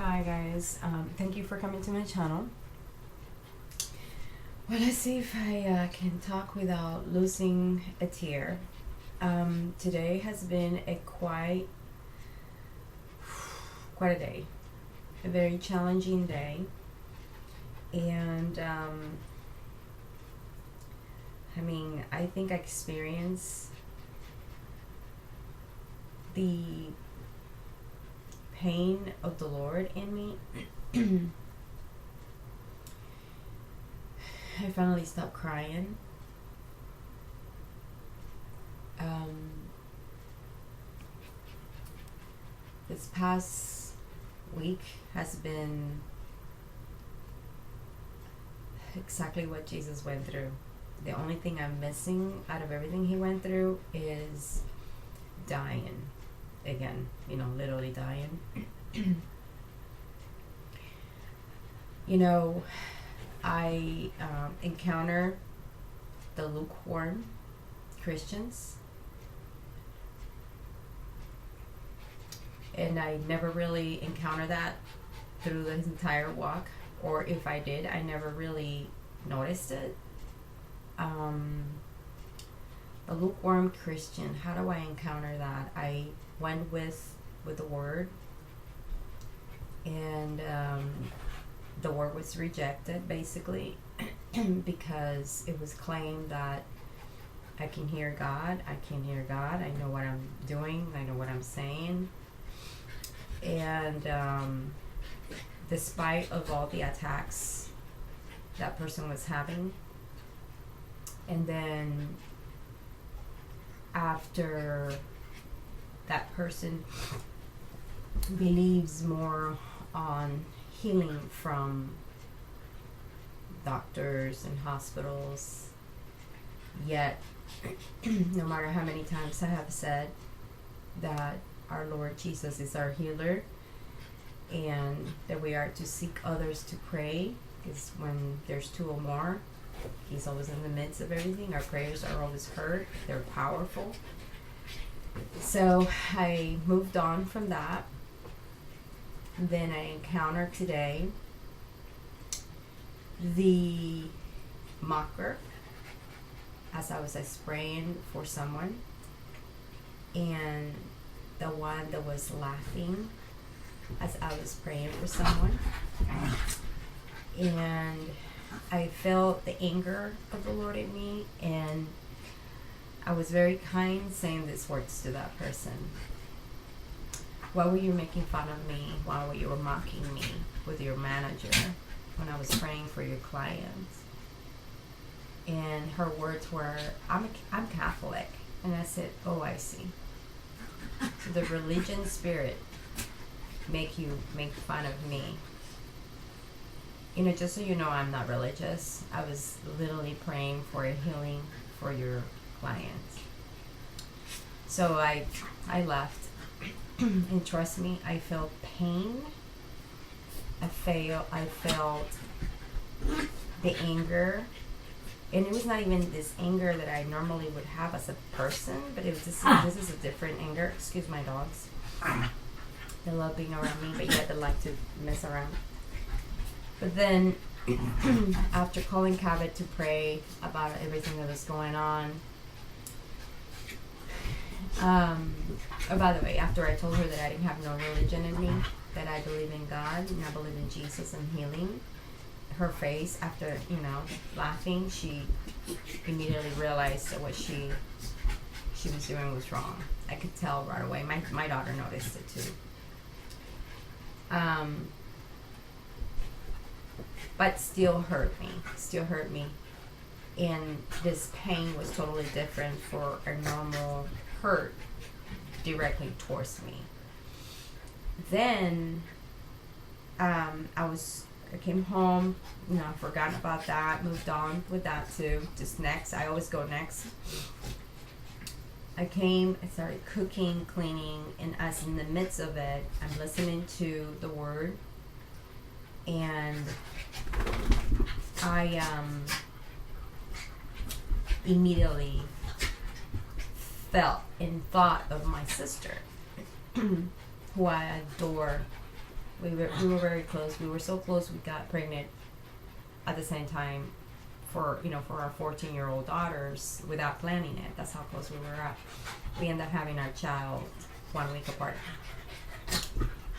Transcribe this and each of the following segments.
Hi guys, thank you for coming to my channel. Well, let's see if I can talk without losing a tear. Today has been a quite a day, a very challenging day, and I think I experienced the pain of the Lord in me. I finally stopped crying. This past week has been exactly what Jesus went through. The only thing I'm missing out of everything he went through is dying again, literally dying. I encounter the lukewarm Christians, and I never really encountered that through this entire walk, or if I did, I never really noticed it. The lukewarm Christian, how do I encounter that? I went with the word, and the word was rejected basically because it was claimed that I can hear God, I know what I'm doing, I know what I'm saying, and despite of all the attacks that person was having, and then after that person believes more on healing from doctors and hospitals, yet no matter how many times I have said that our Lord Jesus is our healer and that we are to seek others to pray, because when there's two or more, he's always in the midst of everything. Our prayers are always heard. They're powerful. So I moved on from that. Then I encountered today the mocker as I was praying for someone, and the one that was laughing as I was praying for someone. And I felt the anger of the Lord in me, and I was very kind saying these words to that person. Why were you making fun of me? Why were you mocking me with your manager when I was praying for your clients? And her words were, I'm Catholic. And I said, oh, I see. The religion spirit make fun of me. Just so you know, I'm not religious. I was literally praying for a healing for your clients. So I left. And trust me, I felt pain. I felt the anger. And it was not even this anger that I normally would have as a person, but it was this is a different anger. Excuse my dogs. They love being around me, but yet they like to mess around. But then, after calling Cabot to pray about everything that was going on, oh, by the way, after I told her that I didn't have no religion in me, that I believe in God and I believe in Jesus and healing, her face after, laughing, she immediately realized that what she was doing was wrong. I could tell right away. My daughter noticed it too. But still hurt me. And this pain was totally different for a normal hurt directly towards me. Then I came home, forgotten about that, moved on with that too. Just next, I always go next. I started cooking, cleaning, and as in the midst of it, I'm listening to the word, and I immediately felt and thought of my sister, who I adore We were very close. We were so close we got pregnant at the same time for for our 14-year-old daughters without planning it. That's how close we were at. We ended up having our child 1 week apart.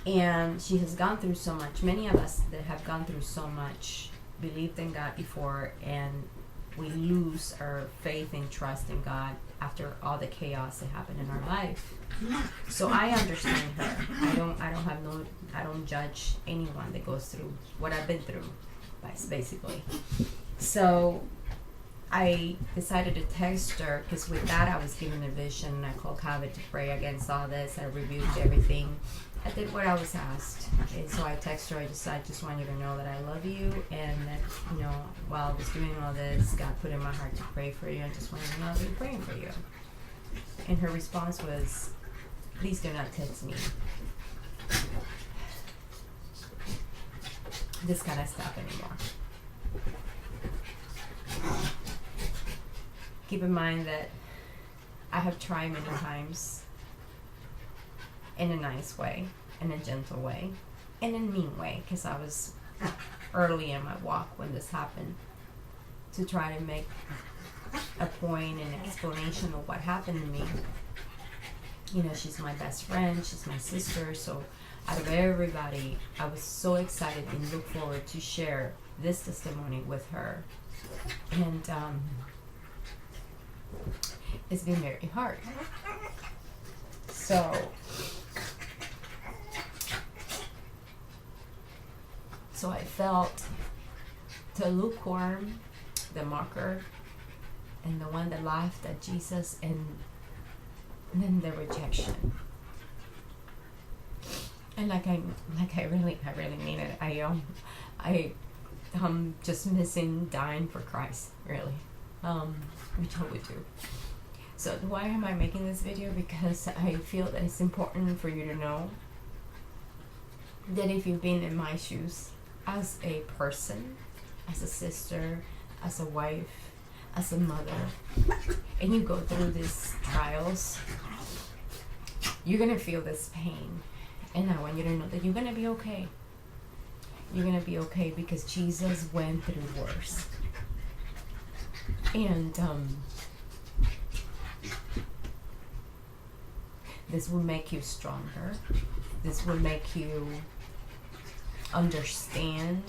And she has gone through so much. Many of us that have gone through so much believed in God before, and we lose our faith and trust in God after all the chaos that happened in our life. So I understand her. I don't judge anyone that goes through what I've been through, basically. So I decided to text her because with that I was given a vision. I called Kaveh to pray against all this. I rebuked everything. I did what I was asked, and so I texted her. I just want you to know that I love you, and that while I was doing all this, God put in my heart to pray for you. I just want you to know I've been praying for you. And her response was, "Please do not text me. This kind of stuff anymore." Keep in mind that I have tried many times in a nice way, in a gentle way, in a mean way, because I was early in my walk when this happened, to try to make a point and explanation of what happened to me. She's my best friend, she's my sister, so out of everybody, I was so excited and look forward to share this testimony with her. And it's been very hard. So I felt the lukewarm, the mocker, and the one that laughed at Jesus, and then the rejection. And I really mean it. I'm just missing dying for Christ, really, which I would do. So why am I making this video? Because I feel that it's important for you to know that if you've been in my shoes as a person, as a sister, as a wife, as a mother, and you go through these trials, you're going to feel this pain. And I want you to know that you're going to be okay. You're going to be okay because Jesus went through worse. And this will make you stronger. This will make you understand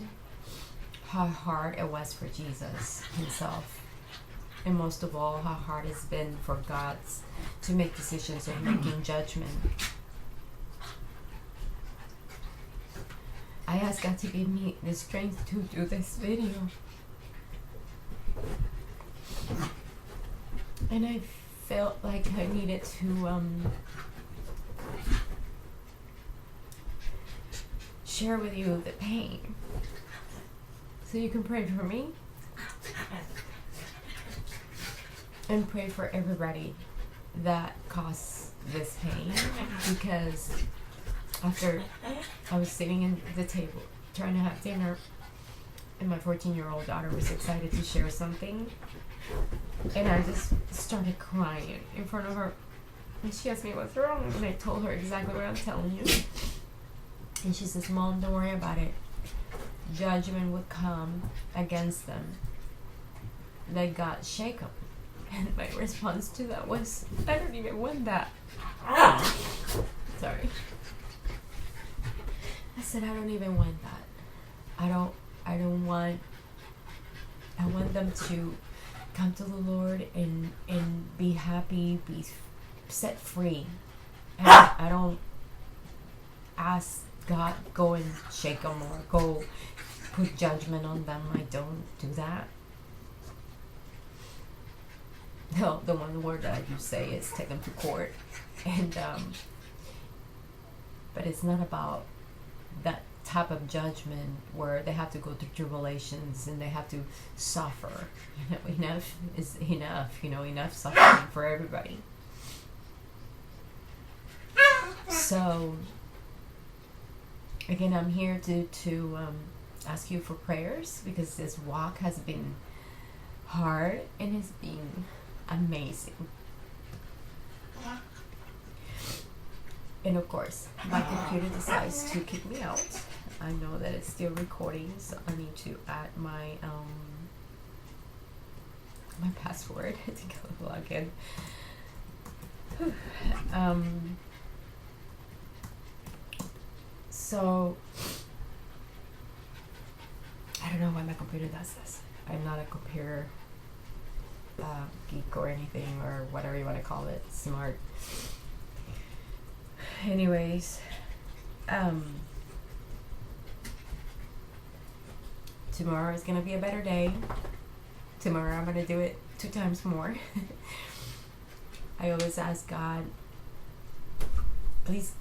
how hard it was for Jesus himself. And most of all, how hard it's been for God to make decisions of making judgment. I ask God to give me the strength to do this video. And I felt like I needed to share with you the pain. So you can pray for me. And pray for everybody that caused this pain. Because after I was sitting at the table trying to have dinner, and my 14-year-old daughter was excited to share something, and I just started crying in front of her, and she asked me what's wrong, and I told her exactly what I'm telling you, and she says, "Mom, don't worry about it. Judgment would come against them. Let God shake them." And my response to that was, "I don't even want that." Sorry. I said, "I don't even want that. I want them to come to the Lord and be happy, be set free. And I don't ask God, go and shake them or go put judgment on them. I don't do that." No, the one word that I do say is take them to court. And but it's not about that type of judgment where they have to go through tribulations and they have to suffer. Enough is enough. Enough suffering for everybody. So again, I'm here to ask you for prayers, because this walk has been hard and has been amazing. And of course, my computer decides to kick me out. I know that it's still recording, so I need to add my my password to go log in. So I don't know why my computer does this. I'm not a computer geek or anything, or whatever you want to call it, smart. Anyways, tomorrow is gonna be a better day. Tomorrow I'm gonna do it 2 times more. I always ask God, please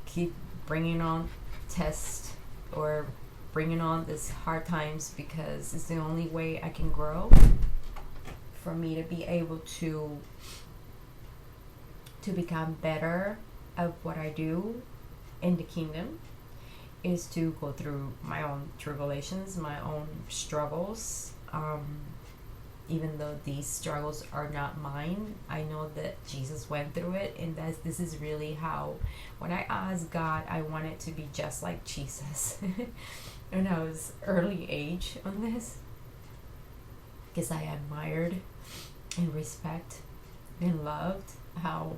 keep bringing on tests or bringing on this hard times, because it's the only way I can grow, for me to be able to become better at what I do in the kingdom, is to go through my own tribulations, my own struggles. Even though these struggles are not mine, I know that Jesus went through it, and this is really how, when I asked God, I wanted to be just like Jesus when I was early age on this, because I admired and respect and loved how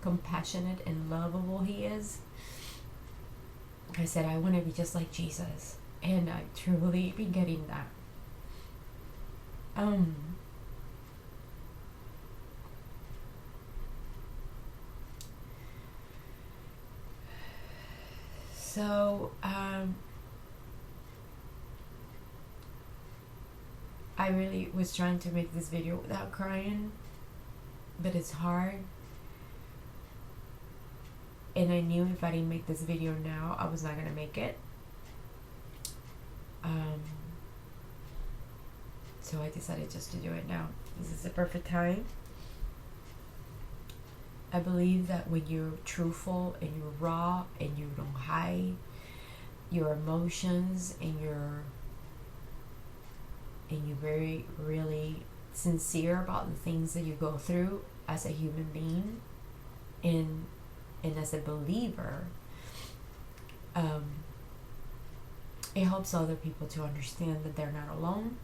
compassionate and lovable he is. I said, I want to be just like Jesus, and I truly be getting that. So I really was trying to make this video without crying, but it's hard. And I knew if I didn't make this video now, I was not gonna make it. So I decided just to do it now. This is the perfect time. I believe that when you're truthful and you're raw and you don't hide your emotions, and you're very really sincere about the things that you go through as a human being and as a believer, it helps other people to understand that they're not alone.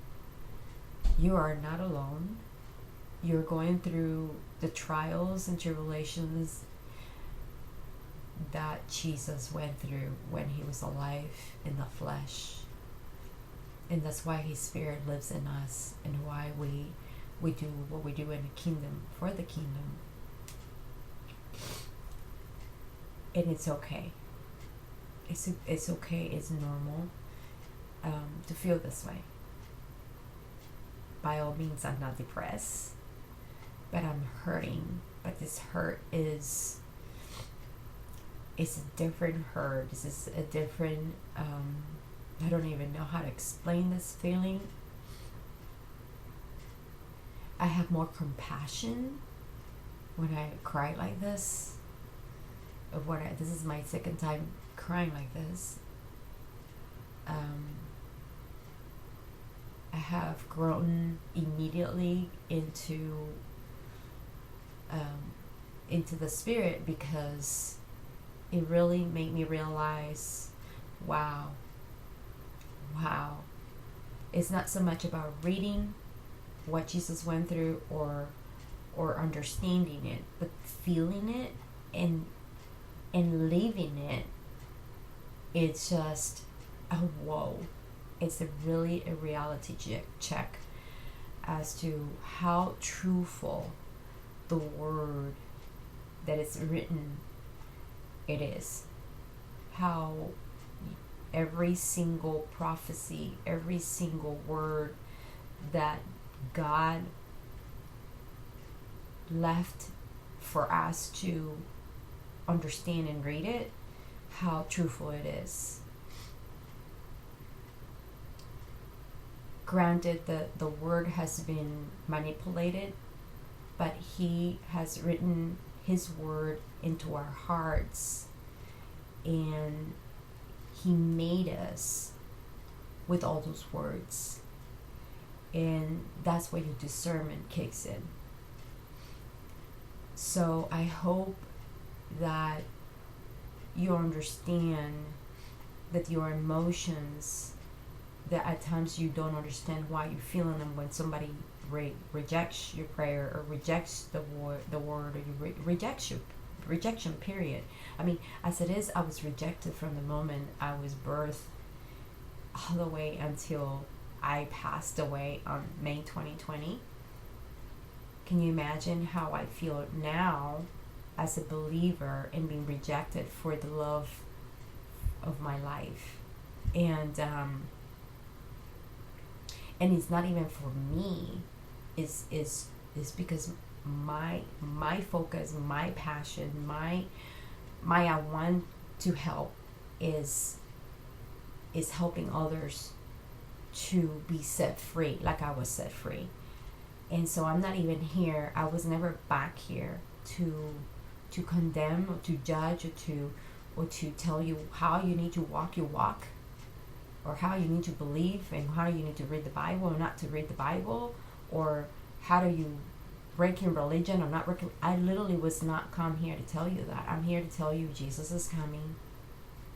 You are not alone. You're going through the trials and tribulations that Jesus went through when he was alive in the flesh. And that's why his spirit lives in us, and why we do what we do in the kingdom, for the kingdom. And it's okay. It's okay. It's normal to feel this way. By all means, I'm not depressed, but I'm hurting. But this hurt is a different hurt. This is a different, I don't even know how to explain this feeling. I have more compassion when I cry like this. This is my second time crying like this. I have grown immediately into the spirit, because it really made me realize, wow, it's not so much about reading what Jesus went through or understanding it, but feeling it and living it. It's just a whoa. It's really a reality check as to how truthful the word that is written it is. How every single prophecy, every single word that God left for us to understand and read it, how truthful it is. Granted, the word has been manipulated, but he has written his word into our hearts, and he made us with all those words, and that's where your discernment kicks in. So I hope that you understand that your emotions, that at times you don't understand why you're feeling them when somebody rejects your prayer or rejects the word, or you rejects you, rejection period. I mean, as it is, I was rejected from the moment I was birthed all the way until I passed away on May 2020. Can you imagine how I feel now as a believer and being rejected for the love of my life? And it's not even for me. It's because my focus, my passion, my I want to help is helping others to be set free, like I was set free. And so I'm not even here. I was never back here to condemn or to judge or to tell you how you need to walk your walk, or how you need to believe, and how you need to read the Bible or not to read the Bible, or how do you break your religion or not break. I literally was not come here to tell you that. I'm here to tell you Jesus is coming.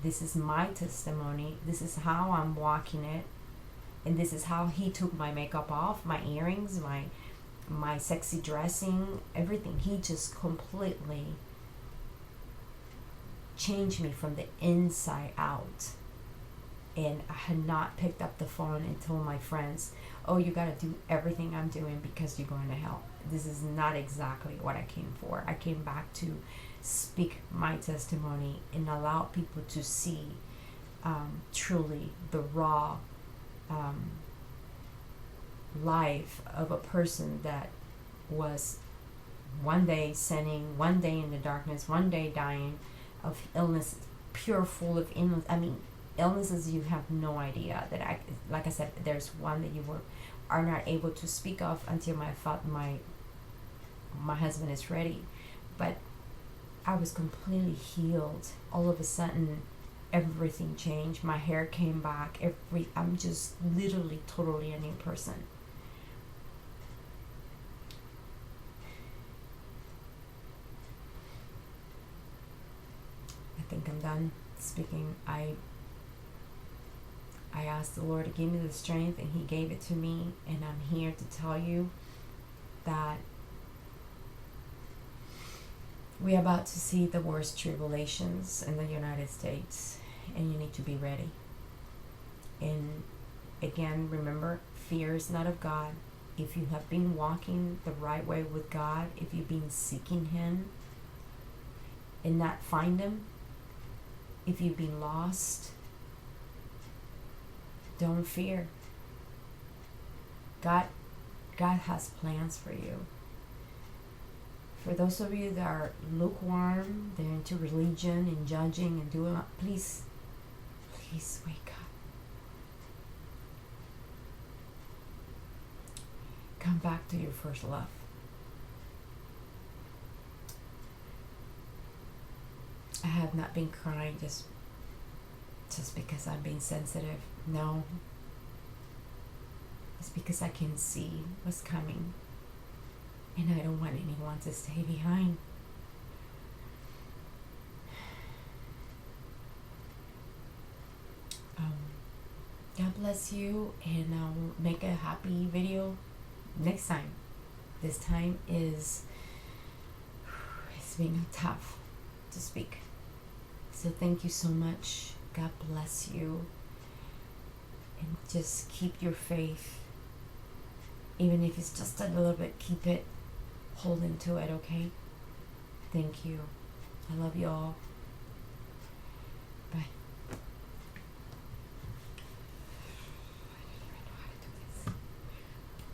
This is my testimony. This is how I'm walking it. And this is how he took my makeup off, my earrings, my sexy dressing, everything. He just completely changed me from the inside out. And I had not picked up the phone and told my friends, oh, you got to do everything I'm doing because you're going to hell. This is not exactly what I came for. I came back to speak my testimony and allow people to see truly the raw life of a person that was one day sinning, one day in the darkness, one day dying of illness, pure full of illness. I mean, illnesses you have no idea that like I said, there's one that you are not able to speak of until my husband is ready. But I was completely healed. All of a sudden, everything changed. My hair came back. I'm just literally totally a new person. I think I'm done speaking. I asked the Lord to give me the strength, and he gave it to me, and I'm here to tell you that we're about to see the worst tribulations in the United States, and you need to be ready. And again, remember, fear is not of God. If you have been walking the right way with God, if you've been seeking him and not find him, if you've been lost, don't fear. God has plans for you. For those of you that are lukewarm, they're into religion and judging and doing, please wake up. Come back to your first love. I have not been crying just because I'm being sensitive. No. It's because I can see what's coming. And I don't want anyone to stay behind. God bless you, and I'll make a happy video next time. This time it's been tough to speak. So thank you so much. God bless you. And just keep your faith. Even if it's just a little bit, keep it. Hold into it, okay? Thank you. I love you all. Bye.